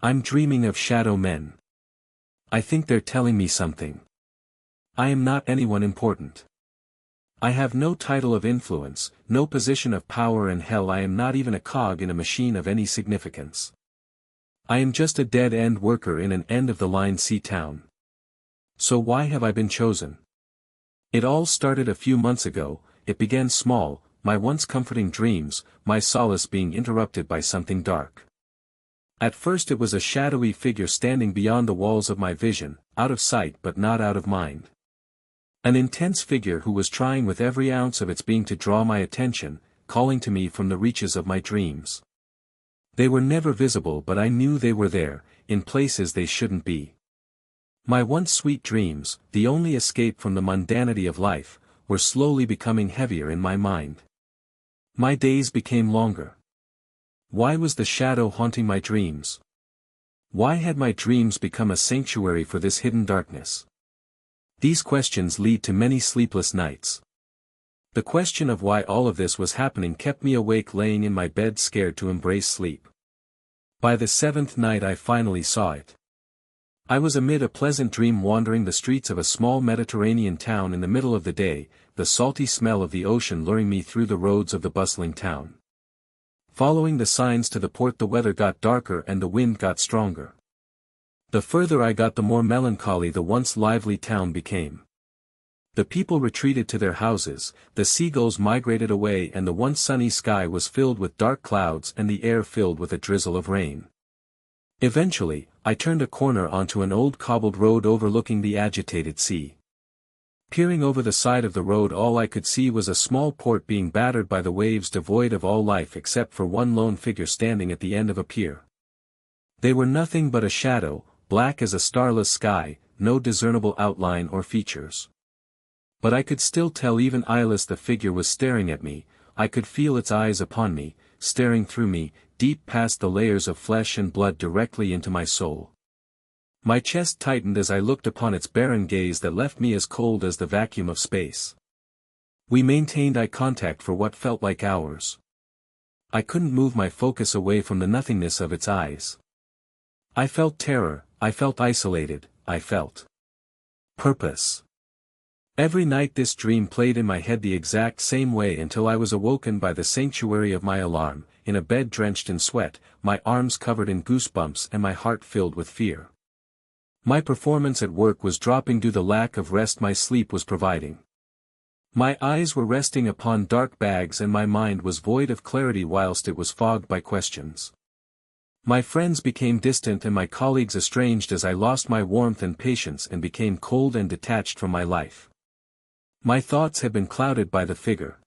I'm dreaming of shadow men. I think they're telling me something. I am not anyone important. I have no title of influence, no position of power, and hell, I am not even a cog in a machine of any significance. I am just a dead-end worker in an end-of-the-line sea town. So why have I been chosen? It all started a few months ago. It began small, my once comforting dreams, my solace being interrupted by something dark. At first it was a shadowy figure standing beyond the walls of my vision, out of sight but not out of mind. An intense figure who was trying with every ounce of its being to draw my attention, calling to me from the reaches of my dreams. They were never visible, but I knew they were there, in places they shouldn't be. My once sweet dreams, the only escape from the mundanity of life, were slowly becoming heavier in my mind. My days became longer. Why was the shadow haunting my dreams? Why had my dreams become a sanctuary for this hidden darkness? These questions lead to many sleepless nights. The question of why all of this was happening kept me awake, laying in my bed scared to embrace sleep. By the seventh night I finally saw it. I was amid a pleasant dream, wandering the streets of a small Mediterranean town in the middle of the day, the salty smell of the ocean luring me through the roads of the bustling town. Following the signs to the port, the weather got darker and the wind got stronger. The further I got, the more melancholy the once lively town became. The people retreated to their houses, the seagulls migrated away, and the once sunny sky was filled with dark clouds and the air filled with a drizzle of rain. Eventually, I turned a corner onto an old cobbled road overlooking the agitated sea. Peering over the side of the road, all I could see was a small port being battered by the waves, devoid of all life except for one lone figure standing at the end of a pier. They were nothing but a shadow, black as a starless sky, no discernible outline or features. But I could still tell, even eyeless, the figure was staring at me. I could feel its eyes upon me, staring through me, deep past the layers of flesh and blood, directly into my soul. My chest tightened as I looked upon its barren gaze that left me as cold as the vacuum of space. We maintained eye contact for what felt like hours. I couldn't move my focus away from the nothingness of its eyes. I felt terror, I felt isolated, I felt purpose. Every night this dream played in my head the exact same way until I was awoken by the sanctuary of my alarm, in a bed drenched in sweat, my arms covered in goosebumps and my heart filled with fear. My performance at work was dropping due to the lack of rest my sleep was providing. My eyes were resting upon dark bags and my mind was void of clarity whilst it was fogged by questions. My friends became distant and my colleagues estranged as I lost my warmth and patience and became cold and detached from my life. My thoughts had been clouded by the figure.